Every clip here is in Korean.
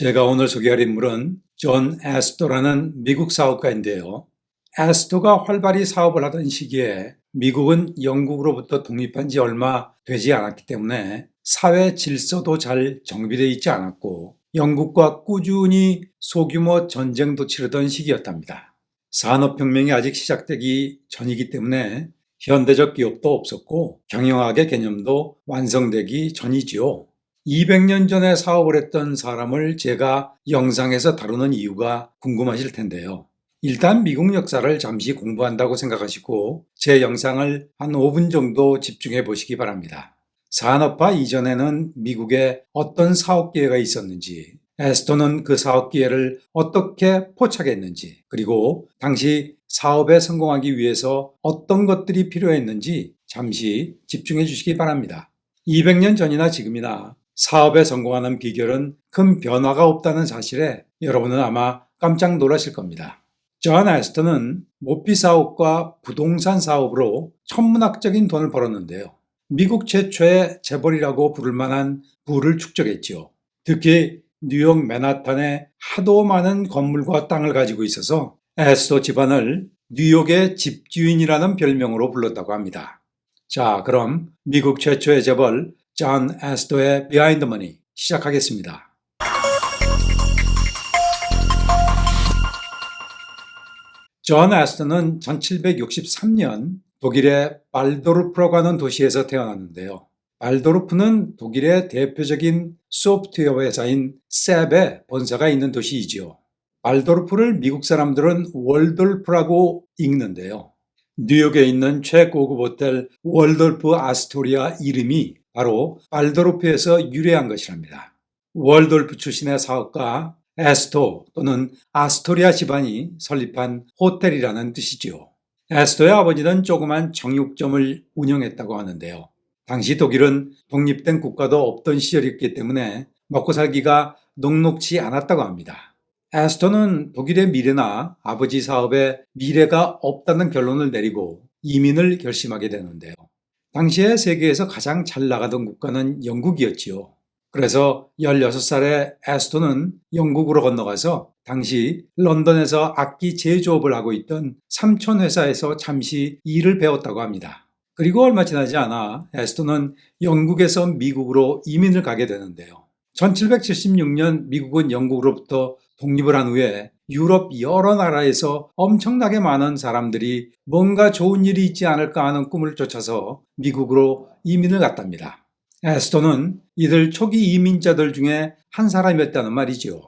제가 오늘 소개할 인물은 존 애스토라는 미국 사업가인데요. 애스토가 활발히 사업을 하던 시기에 미국은 영국으로부터 독립한 지 얼마 되지 않았기 때문에 사회 질서도 잘 정비되어 있지 않았고 영국과 꾸준히 소규모 전쟁도 치르던 시기였답니다. 산업혁명이 아직 시작되기 전이기 때문에 현대적 기업도 없었고 경영학의 개념도 완성되기 전이지요. 200년 전에 사업을 했던 사람을 제가 영상에서 다루는 이유가 궁금하실 텐데요. 일단 미국 역사를 잠시 공부한다고 생각하시고 제 영상을 한 5분 정도 집중해 보시기 바랍니다. 산업화 이전에는 미국에 어떤 사업 기회가 있었는지, 애스토는 그 사업 기회를 어떻게 포착했는지, 그리고 당시 사업에 성공하기 위해서 어떤 것들이 필요했는지 잠시 집중해 주시기 바랍니다. 200년 전이나 지금이나 사업에 성공하는 비결은 큰 변화가 없다는 사실에 여러분은 아마 깜짝 놀라실 겁니다. 존 애스토는 모피 사업과 부동산 사업으로 천문학적인 돈을 벌었는데요. 미국 최초의 재벌이라고 부를 만한 부를 축적했지요. 특히 뉴욕 맨하탄에 하도 많은 건물과 땅을 가지고 있어서 애스토 집안을 뉴욕의 집주인이라는 별명으로 불렀다고 합니다. 자, 그럼 미국 최초의 재벌 존 애스토의 비하인드 머니 시작하겠습니다. 존 애스토는 1763년 독일의 발도르프라고 하는 도시에서 태어났는데요. 발도르프는 독일의 대표적인 소프트웨어 회사인 셉의 본사가 있는 도시이지요. 발도르프를 미국 사람들은 월돌프라고 읽는데요. 뉴욕에 있는 최고급 호텔 월돌프 아스토리아 이름이 바로 발도르프에서 유래한 것이랍니다. 월돌프 출신의 사업가 애스토 또는 아스토리아 집안이 설립한 호텔이라는 뜻이지요. 애스토의 아버지는 조그만 정육점을 운영했다고 하는데요. 당시 독일은 독립된 국가도 없던 시절이었기 때문에 먹고 살기가 녹록지 않았다고 합니다. 애스토는 독일의 미래나 아버지 사업에 미래가 없다는 결론을 내리고 이민을 결심하게 되는데요. 당시에 세계에서 가장 잘 나가던 국가는 영국이었지요. 그래서 16살에 애스토는 영국으로 건너가서 당시 런던에서 악기 제조업을 하고 있던 삼촌 회사에서 잠시 일을 배웠다고 합니다. 그리고 얼마 지나지 않아 애스토는 영국에서 미국으로 이민을 가게 되는데요. 1776년 미국은 영국으로부터 독립을 한 후에 유럽 여러 나라에서 엄청나게 많은 사람들이 뭔가 좋은 일이 있지 않을까 하는 꿈을 쫓아서 미국으로 이민을 갔답니다. 애스토는 이들 초기 이민자들 중에 한 사람이었다는 말이지요.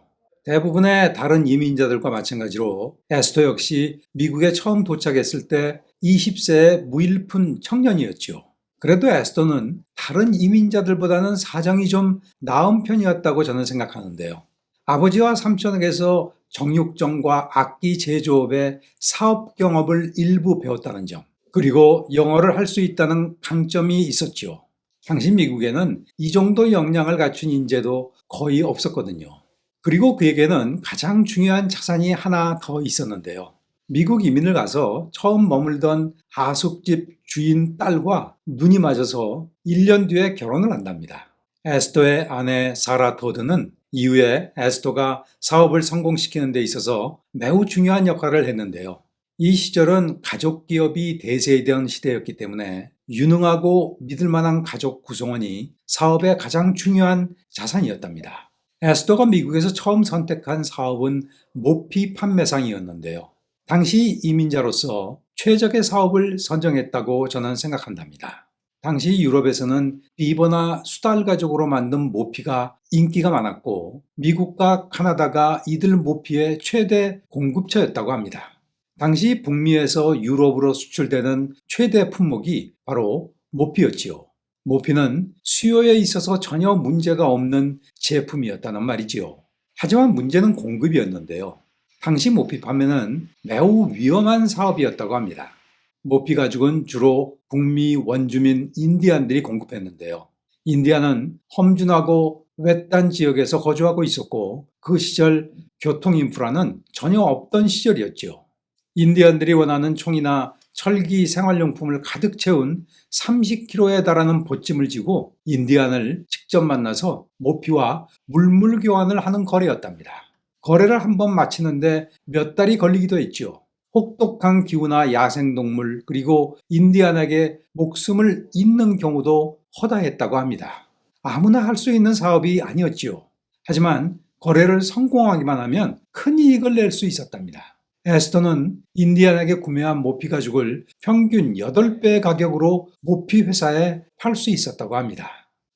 대부분의 다른 이민자들과 마찬가지로 애스토 역시 미국에 처음 도착했을 때 20세의 무일푼 청년이었죠. 그래도 애스토는 다른 이민자들보다는 사정이 좀 나은 편이었다고 저는 생각하는데요. 아버지와 삼촌에게서 정육점과 악기 제조업의 사업 경험을 일부 배웠다는 점, 그리고 영어를 할 수 있다는 강점이 있었죠. 당시 미국에는 이 정도 역량을 갖춘 인재도 거의 없었거든요. 그리고 그에게는 가장 중요한 자산이 하나 더 있었는데요. 미국 이민을 가서 처음 머물던 하숙집 주인 딸과 눈이 맞아서 1년 뒤에 결혼을 한답니다. 애스토의 아내 사라 토드는 이후에 애스토가 사업을 성공시키는 데 있어서 매우 중요한 역할을 했는데요. 이 시절은 가족 기업이 대세이던 시대였기 때문에 유능하고 믿을 만한 가족 구성원이 사업의 가장 중요한 자산이었답니다. 애스토가 미국에서 처음 선택한 사업은 모피 판매상이었는데요. 당시 이민자로서 최적의 사업을 선정했다고 저는 생각한답니다. 당시 유럽에서는 비버나 수달 가죽으로 만든 모피가 인기가 많았고 미국과 카나다가 이들 모피의 최대 공급처였다고 합니다. 당시 북미에서 유럽으로 수출되는 최대 품목이 바로 모피였지요. 모피는 수요에 있어서 전혀 문제가 없는 제품이었다는 말이지요. 하지만 문제는 공급이었는데요. 당시 모피 판매는 매우 위험한 사업이었다고 합니다. 모피 가죽은 주로 북미 원주민 인디안들이 공급했는데요. 인디안은 험준하고 외딴 지역에서 거주하고 있었고 그 시절 교통 인프라는 전혀 없던 시절이었죠. 인디안들이 원하는 총이나 철기 생활용품을 가득 채운 30kg에 달하는 보찜을 지고 인디안을 직접 만나서 모피와 물물 교환을 하는 거래였답니다. 거래를 한번 마치는데 몇 달이 걸리기도 했죠. 혹독한 기후나 야생동물 그리고 인디안에게 목숨을 잇는 경우도 허다했다고 합니다. 아무나 할 수 있는 사업이 아니었지요. 하지만 거래를 성공하기만 하면 큰 이익을 낼 수 있었답니다. 에스더는 인디안에게 구매한 모피 가죽을 평균 8배 가격으로 모피 회사에 팔 수 있었다고 합니다.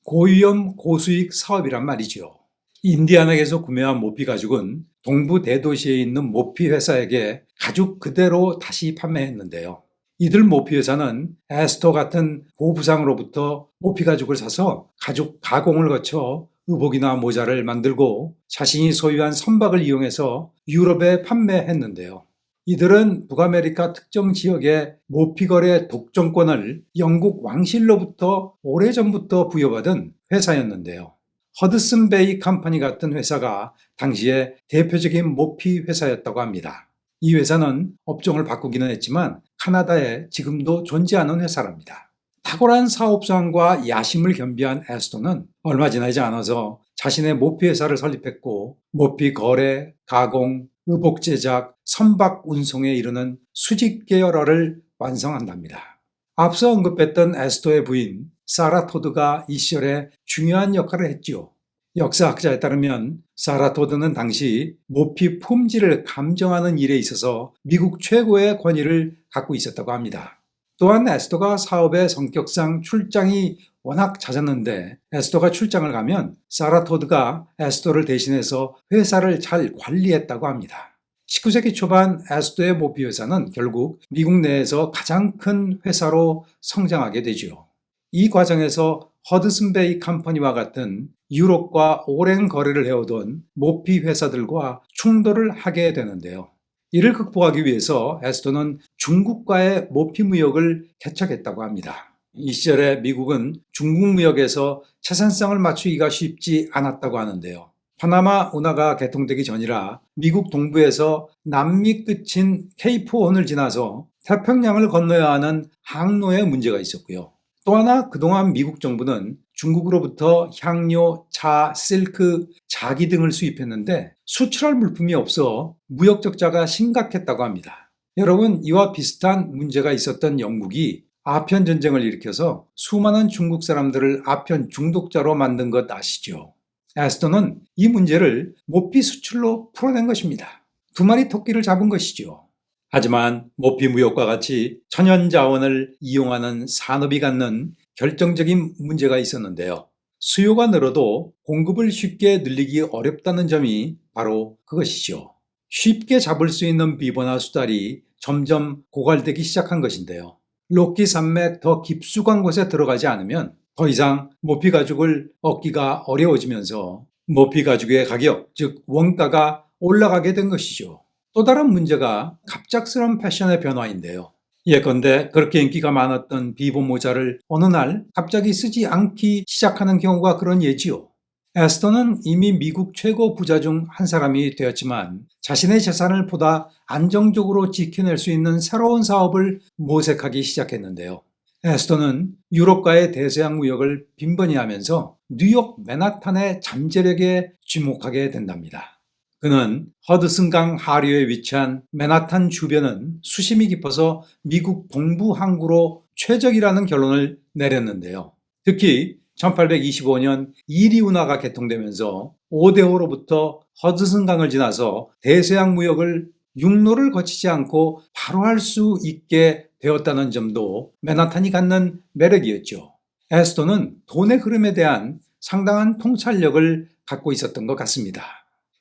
고위험 고수익 사업이란 말이죠. 인디안에게서 구매한 모피 가죽은 동부 대도시에 있는 모피 회사에게 가죽 그대로 다시 판매했는데요. 이들 모피 회사는 에스더 같은 보부상으로부터 모피 가죽을 사서 가죽 가공을 거쳐 의복이나 모자를 만들고 자신이 소유한 선박을 이용해서 유럽에 판매했는데요. 이들은 북아메리카 특정 지역의 모피 거래 독점권을 영국 왕실로부터 오래전부터 부여받은 회사였는데요. 허드슨 베이 컴퍼니 같은 회사가 당시에 대표적인 모피 회사였다고 합니다. 이 회사는 업종을 바꾸기는 했지만 카나다에 지금도 존재하는 회사랍니다. 탁월한 사업성과 야심을 겸비한 에스더는 얼마 지나지 않아서 자신의 모피 회사를 설립했고 모피 거래, 가공, 의복 제작, 선박 운송에 이르는 수직 계열화를 완성한답니다. 앞서 언급했던 에스더의 부인 사라 토드가 이 시절에 중요한 역할을 했지요. 역사학자에 따르면 사라 토드는 당시 모피 품질을 감정하는 일에 있어서 미국 최고의 권위를 갖고 있었다고 합니다. 또한 에스더가 사업의 성격상 출장이 워낙 잦았는데 에스더가 출장을 가면 사라 토드가 에스더를 대신해서 회사를 잘 관리했다고 합니다. 19세기 초반 에스더의 모피 회사는 결국 미국 내에서 가장 큰 회사로 성장하게 되죠. 이 과정에서 허드슨 베이 컴퍼니와 같은 유럽과 오랜 거래를 해오던 모피 회사들과 충돌을 하게 되는데요. 이를 극복하기 위해서 에스더는 중국과의 모피 무역을 개척했다고 합니다. 이 시절에 미국은 중국 무역에서 채산성을 맞추기가 쉽지 않았다고 하는데요. 파나마 운하가 개통되기 전이라 미국 동부에서 남미 끝인 케이프 혼을 지나서 태평양을 건너야 하는 항로에 문제가 있었고요. 또 하나 그동안 미국 정부는 중국으로부터 향료, 차, 실크, 자기 등을 수입했는데 수출할 물품이 없어 무역 적자가 심각했다고 합니다. 여러분, 이와 비슷한 문제가 있었던 영국이 아편 전쟁을 일으켜서 수많은 중국 사람들을 아편 중독자로 만든 것 아시죠? 에스더는 이 문제를 모피 수출로 풀어낸 것입니다. 두 마리 토끼를 잡은 것이죠. 하지만 모피 무역과 같이 천연 자원을 이용하는 산업이 갖는 결정적인 문제가 있었는데요. 수요가 늘어도 공급을 쉽게 늘리기 어렵다는 점이 바로 그것이죠. 쉽게 잡을 수 있는 비버나 수달이 점점 고갈되기 시작한 것인데요. 로키 산맥 더 깊숙한 곳에 들어가지 않으면 더 이상 모피 가죽을 얻기가 어려워지면서 모피 가죽의 가격, 즉 원가가 올라가게 된 것이죠. 또 다른 문제가 갑작스러운 패션의 변화인데요. 예컨대 그렇게 인기가 많았던 비보 모자를 어느 날 갑자기 쓰지 않기 시작하는 경우가 그런 예지요. 에스더는 이미 미국 최고 부자 중 한 사람이 되었지만 자신의 재산을 보다 안정적으로 지켜낼 수 있는 새로운 사업을 모색하기 시작했는데요. 에스더는 유럽과의 대서양 무역을 빈번히 하면서 뉴욕 맨하탄의 잠재력에 주목하게 된답니다. 그는 허드슨강 하류에 위치한 맨하탄 주변은 수심이 깊어서 미국 동부 항구로 최적이라는 결론을 내렸는데요. 특히 1825년 이리 운하가 개통되면서 오데호로부터 허드슨강을 지나서 대서양 무역을 육로를 거치지 않고 바로 할 수 있게 되었다는 점도 맨하탄이 갖는 매력이었죠. 에스더는 돈의 흐름에 대한 상당한 통찰력을 갖고 있었던 것 같습니다.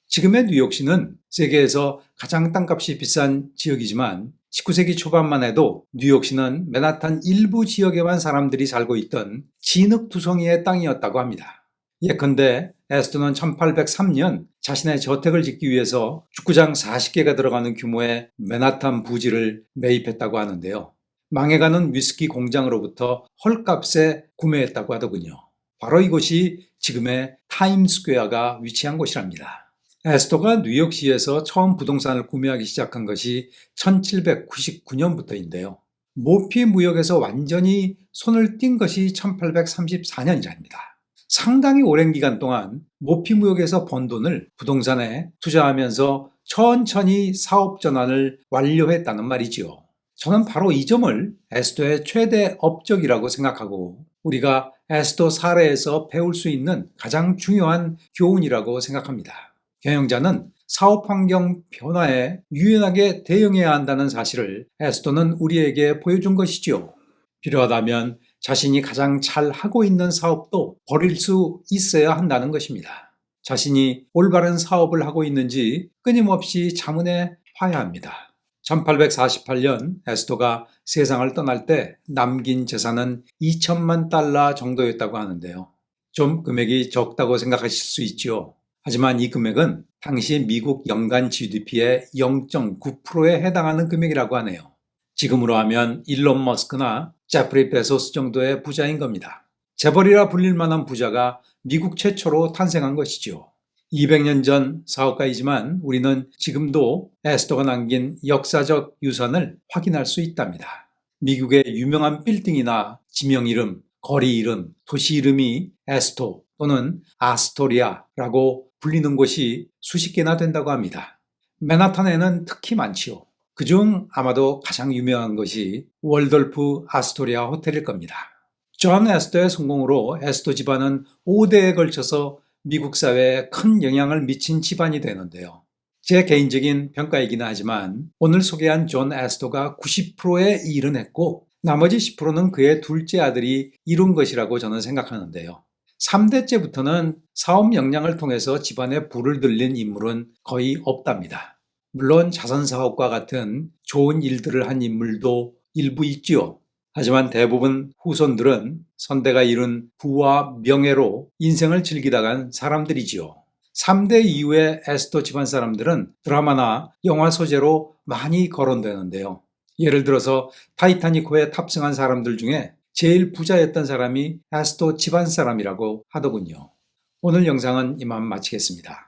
지금의 뉴욕시는 세계에서 가장 땅값이 비싼 지역이지만 19세기 초반만 해도 뉴욕시는 맨하탄 일부 지역에만 사람들이 살고 있던 진흙투성이의 땅이었다고 합니다. 예컨대 에스더는 1803년 자신의 저택을 짓기 위해서 축구장 40개가 들어가는 규모의 맨하탄 부지를 매입했다고 하는데요. 망해가는 위스키 공장으로부터 헐값에 구매했다고 하더군요. 바로 이곳이 지금의 타임스퀘어가 위치한 곳이랍니다. 에스더가 뉴욕시에서 처음 부동산을 구매하기 시작한 것이 1799년부터인데요. 모피 무역에서 완전히 손을 띈 것이 1834년이랍니다. 상당히 오랜 기간 동안 모피 무역에서 번 돈을 부동산에 투자하면서 천천히 사업 전환을 완료했다는 말이지요. 저는 바로 이 점을 에스토의 최대 업적이라고 생각하고 우리가 에스토 사례에서 배울 수 있는 가장 중요한 교훈이라고 생각합니다. 경영자는 사업 환경 변화에 유연하게 대응해야 한다는 사실을 에스토는 우리에게 보여준 것이지요. 필요하다면 자신이 가장 잘 하고 있는 사업도 버릴 수 있어야 한다는 것입니다. 자신이 올바른 사업을 하고 있는지 끊임없이 자문해 봐야 합니다. 1848년 에스토가 세상을 떠날 때 남긴 재산은 2천만 달러 정도였다고 하는데요. 좀 금액이 적다고 생각하실 수 있죠. 하지만 이 금액은 당시 미국 연간 GDP의 0.9%에 해당하는 금액이라고 하네요. 지금으로 하면 일론 머스크나 제프리 베소스 정도의 부자인 겁니다. 재벌이라 불릴 만한 부자가 미국 최초로 탄생한 것이죠. 200년 전 사업가이지만 우리는 지금도 에스토가 남긴 역사적 유산을 확인할 수 있답니다. 미국의 유명한 빌딩이나 지명 이름, 거리 이름, 도시 이름이 에스토 또는 아스토리아라고 불리는 곳이 수십 개나 된다고 합니다. 맨하탄에는 특히 많지요. 그중 아마도 가장 유명한 것이 월돌프 아스토리아 호텔일 겁니다. 존 에스토의 성공으로 에스토 집안은 5대에 걸쳐서 미국 사회에 큰 영향을 미친 집안이 되는데요. 제 개인적인 평가이긴 하지만 오늘 소개한 존 에스토가 90%의 일은 했고 나머지 10%는 그의 둘째 아들이 이룬 것이라고 저는 생각하는데요. 3대째부터는 사업 역량을 통해서 집안에 불을 들린 인물은 거의 없답니다. 물론 자선사업과 같은 좋은 일들을 한 인물도 일부 있지요. 하지만 대부분 후손들은 선대가 이룬 부와 명예로 인생을 즐기다 간 사람들이지요. 3대 이후의 에스토 집안 사람들은 드라마나 영화 소재로 많이 거론되는데요. 예를 들어서 타이타닉호에 탑승한 사람들 중에 제일 부자였던 사람이 에스토 집안 사람이라고 하더군요. 오늘 영상은 이만 마치겠습니다.